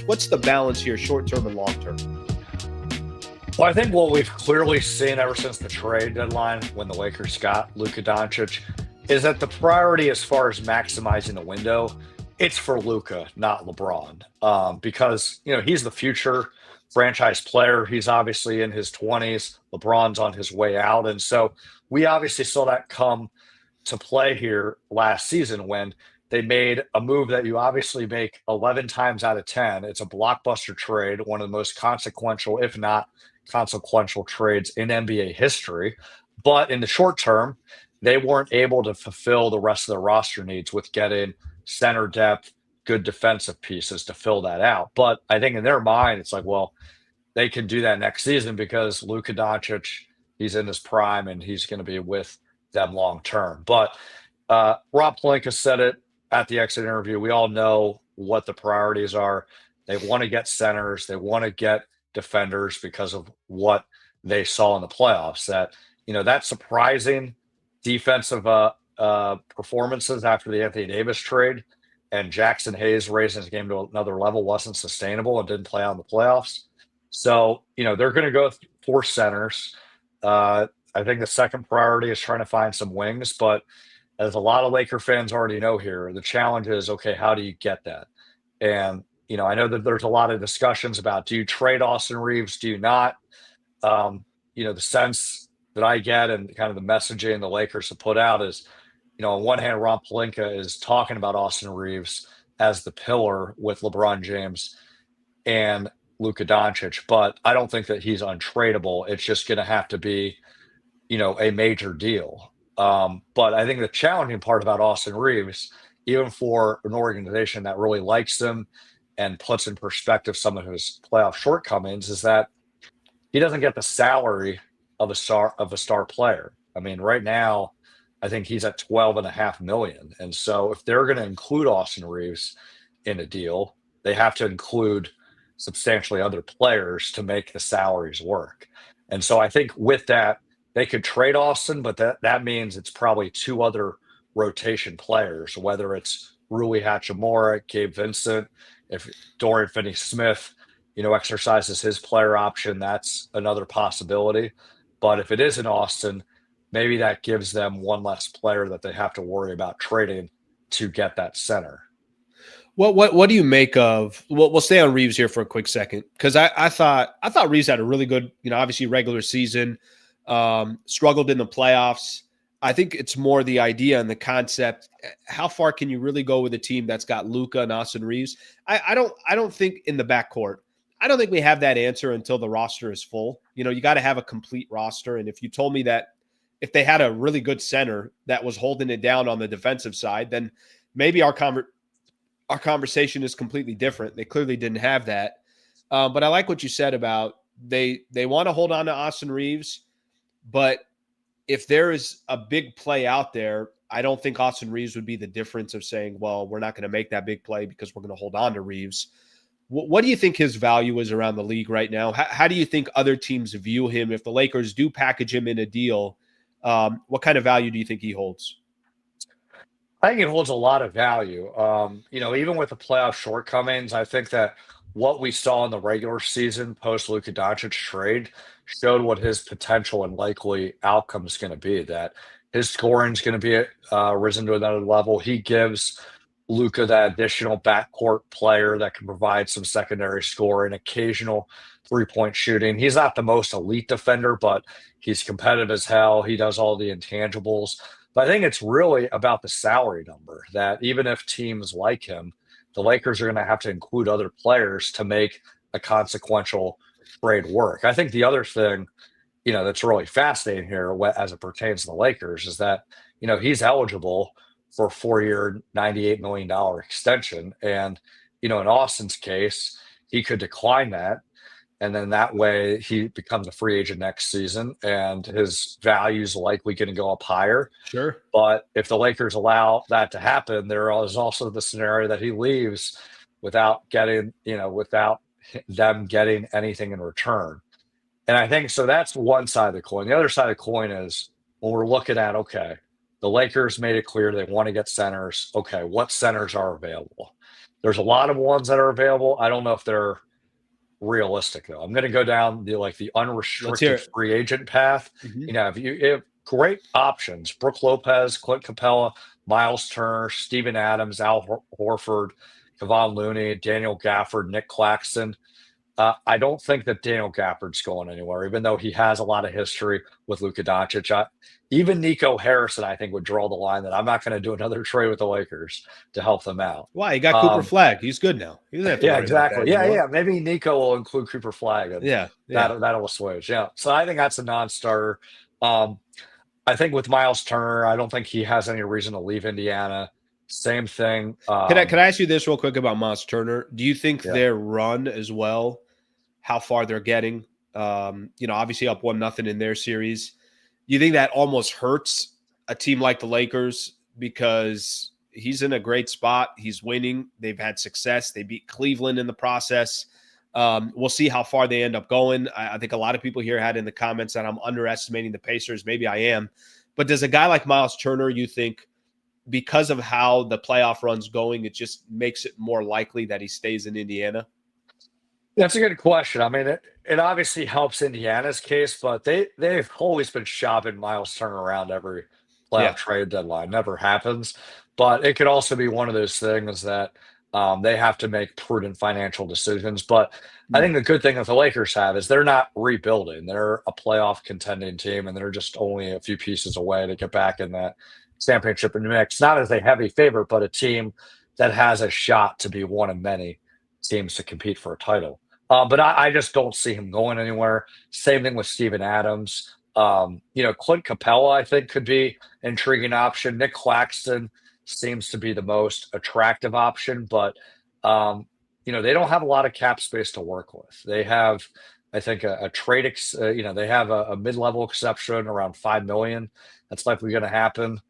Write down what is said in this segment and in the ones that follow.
What's the balance here, short term and long term? Well, I think what we've clearly seen ever since the trade deadline when the Lakers got Luka Doncic is that the priority as far as maximizing the window, it's for Luka, not LeBron. Because, he's the future franchise player. He's obviously in his 20s. LeBron's on his way out. And so we obviously saw that come to play here last season when they made a move that you obviously make 11 times out of 10. It's a blockbuster trade, one of the most consequential, if not consequential trades in NBA history. But in the short term, they weren't able to fulfill the rest of the roster needs with getting center depth, good defensive pieces to fill that out. But I think in their mind, it's like, well, they can do that next season because Luka Doncic, he's in his prime and he's going to be with them long term. But Rob Pelinka said it at the exit interview. We all know what the priorities are. They want to get centers. They want to get defenders because of what they saw in the playoffs. That surprising defensive performances after the Anthony Davis trade and Jackson Hayes raising his game to another level wasn't sustainable and didn't play out in the playoffs. So, they're going to go for centers. I think the second priority is trying to find some wings, but as a lot of Laker fans already know here, the challenge is, okay, how do you get that? And, I know that there's a lot of discussions about, do you trade Austin Reaves? Do you not? The sense that I get and kind of the messaging the Lakers have put out is, on one hand, Rob Pelinka is talking about Austin Reaves as the pillar with LeBron James and Luka Doncic, but I don't think that he's untradeable. It's just going to have to be, a major deal. But I think the challenging part about Austin Reaves, even for an organization that really likes him and puts in perspective some of his playoff shortcomings, is that he doesn't get the salary of a star player. I mean, right now, I think he's at 12.5 million. And so if they're going to include Austin Reaves in a deal, they have to include substantially other players to make the salaries work. And so I think with that, they could trade Austin, but that means it's probably two other rotation players, whether it's Rui Hachimura, Gabe Vincent, if Dorian Finney-Smith, exercises his player option, that's another possibility. But if it is in Austin, maybe that gives them one less player that they have to worry about trading to get that center. What do you make of? We'll stay on Reaves here for a quick second because I thought Reaves had a really good, obviously regular season, struggled in the playoffs. I think it's more the idea and the concept. How far can you really go with a team that's got Luka and Austin Reaves? I don't think in the backcourt. I don't think we have that answer until the roster is full. You got to have a complete roster. And if you told me that if they had a really good center that was holding it down on the defensive side, then maybe our conversation is completely different. They clearly didn't have that. But I like what you said about they want to hold on to Austin Reaves, but if there is a big play out there, I don't think Austin Reaves would be the difference of saying, well, we're not going to make that big play because we're going to hold on to Reaves. What do you think his value is around the league right now? How do you think other teams view him? If the Lakers do package him in a deal, what kind of value do you think he holds? I think it holds a lot of value. Even with the playoff shortcomings, I think that what we saw in the regular season post Luka Doncic trade showed what his potential and likely outcome is going to be. That his scoring is going to be risen to another level. He gives Luka that additional backcourt player that can provide some secondary scoring, occasional three-point shooting. He's not the most elite defender, but he's competitive as hell. He does all the intangibles. But I think it's really about the salary number, that even if teams like him, the Lakers are going to have to include other players to make a consequential trade work. I think the other thing, that's really fascinating here as it pertains to the Lakers is that, he's eligible for a 4-year, $98 million extension. And, in Austin's case, he could decline that. And then that way he becomes a free agent next season and his value is likely going to go up higher. Sure. But if the Lakers allow that to happen, there is also the scenario that he leaves without them getting anything in return. And I think so that's one side of the coin. The other side of the coin is when we're looking at, okay, the Lakers made it clear they want to get centers. Okay, what centers are available? There's a lot of ones that are available. I don't know if they're realistic though. I'm going to go down the Let's hear unrestricted it. free agent path. Mhm. If you have great options, Brooke Lopez, Clint Capella, Miles Turner, Steven Adams, Horford, Kevon Looney, Daniel Gafford, Nick Claxton. I don't think that Daniel Gafford's going anywhere, even though he has a lot of history with Luka Doncic. Even Nico Harrison, I think, would draw the line that I'm not going to do another trade with the Lakers to help them out. Why? You got Cooper Um, Flag. He's good now. He doesn't have to yeah, worry about that exactly. Yeah, anymore. yeah. Maybe Nico will include Cooper Flag, and Yeah, yeah. that'll switch. Yeah. So I think that's a non-starter. Um, I think with Miles Turner, I don't think he has any reason to leave Indiana. Same thing. Can I ask you this real quick about Miles Turner? Do you think Yeah. their run as well, how far they're getting? Obviously up 1-0 in their series. Do you think that almost hurts a team like the Lakers because he's in a great spot? He's winning. They've had success. They beat Cleveland in the process. We'll see how far they end up going. I think a lot of people here had in the comments that I'm underestimating the Pacers. Maybe I am. But does a guy like Miles Turner, you think, because of how the playoff run's going, it just makes it more likely that he stays in Indiana? That's a good question. I mean, it obviously helps Indiana's case, but they've always been shopping Miles Turner around every playoff Yeah. trade deadline. Never happens, but it could also be one of those things that they have to make prudent financial decisions. But I Mm. think the good thing that the Lakers have is they're not rebuilding; they're a playoff contending team, and they're just only a few pieces away to get back in that championship mix. Not as a heavy favorite, but a team that has a shot to be one of many teams to compete for a title. But I just don't see him going anywhere. Same thing with Steven Adams. Clint Capella, I think, could be an intriguing option. Nick Claxton seems to be the most attractive option, but they don't have a lot of cap space to work with. They have, I think, a trade. They have a mid-level exception around 5 million. That's likely going to happen.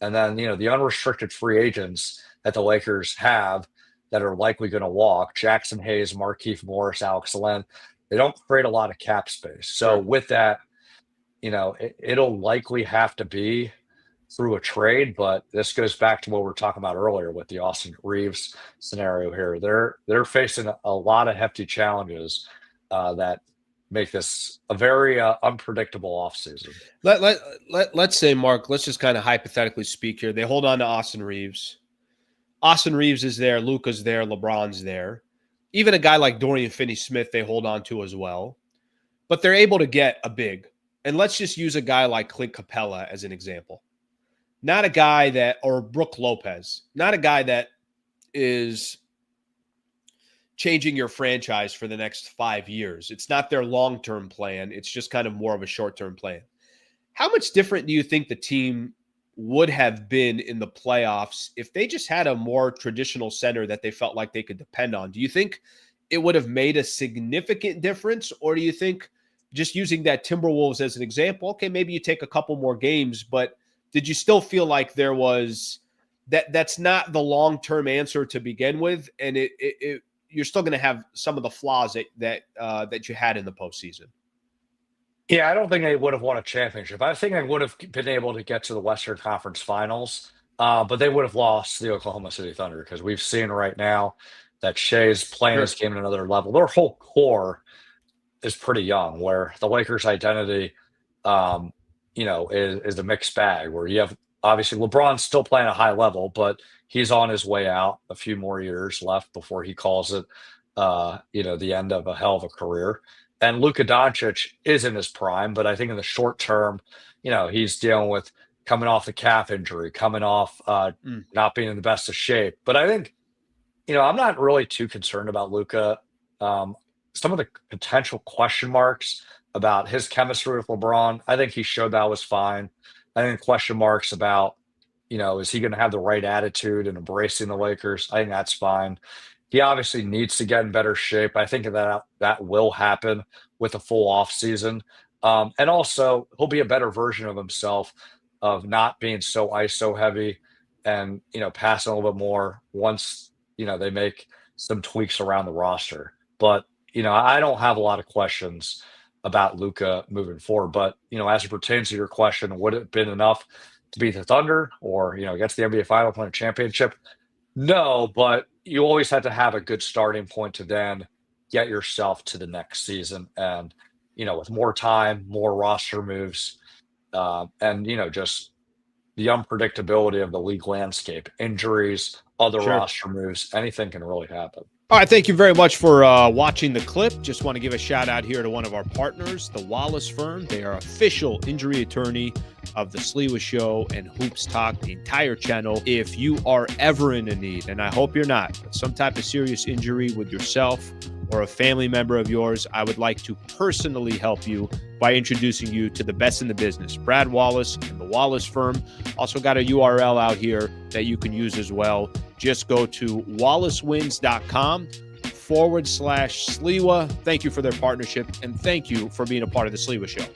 And then, the unrestricted free agents that the Lakers have that are likely going to walk, Jackson Hayes, Markieff Morris, Alex Len, they don't create a lot of cap space. So Sure. with that, it'll likely have to be through a trade, but this goes back to what we were talking about earlier with the Austin Reaves scenario here. They're facing a lot of hefty challenges that make this a very unpredictable offseason. Let's say, Mark, let's just kind of hypothetically speak here. They hold on to Austin Reaves. Austin Reaves is there. Luka's there. LeBron's there. Even a guy like Dorian Finney-Smith, they hold on to as well. But they're able to get a big. And let's just use a guy like Clint Capella as an example. Not a guy that, or Brooke Lopez, not a guy that is changing your franchise for the next 5 years. It's not their long-term plan. It's just kind of more of a short-term plan. How much different do you think the team would have been in the playoffs if they just had a more traditional center that they felt like they could depend on? Do you think it would have made a significant difference? Or do you think, just using that Timberwolves as an example, okay, maybe you take a couple more games, but did you still feel like there was that's not the long-term answer to begin with, and you're still going to have some of the flaws that you had in the postseason? Yeah, I don't think they would have won a championship. I think they would have been able to get to the Western Conference Finals, but they would have lost the Oklahoma City Thunder because we've seen right now that Shea's playing Sure. this game at another level. Their whole core is pretty young, where the Lakers' identity, is a mixed bag. Where you have obviously LeBron's still playing a high level, but he's on his way out. A few more years left before he calls it, the end of a hell of a career. And Luka Doncic is in his prime, but I think in the short term, he's dealing with coming off the calf injury, coming off Mm. not being in the best of shape. But I think, I'm not really too concerned about Luka. Um, some of the potential question marks about his chemistry with LeBron, I think he showed that was fine. I think question marks about, is he going to have the right attitude and embracing the Lakers? I think that's fine. He obviously needs to get in better shape. I think that will happen with a full off season. And also, he'll be a better version of himself of not being so ISO heavy and, passing a little bit more once, they make some tweaks around the roster. But, I don't have a lot of questions about Luca moving forward. But, as it pertains to your question, would it have been enough to beat the Thunder or, against the NBA Final, win a championship? No, but you always had to have a good starting point to then get yourself to the next season. And, with more time, more roster moves, and, just the unpredictability of the league landscape, injuries, other Sure. roster moves, anything can really happen. All right, thank you very much for watching the clip. Just want to give a shout out here to one of our partners, the Wallace Firm. They are official injury attorney of the Sliwa Show and Hoops Talk, the entire channel. If you are ever in a need, and I hope you're not, but some type of serious injury with yourself or a family member of yours, I would like to personally help you by introducing you to the best in the business, Brad Wallace and the Wallace Firm. Also got a URL out here that you can use as well. Just go to wallacewins.com/Sliwa. Thank you for their partnership, and thank you for being a part of the Sliwa Show.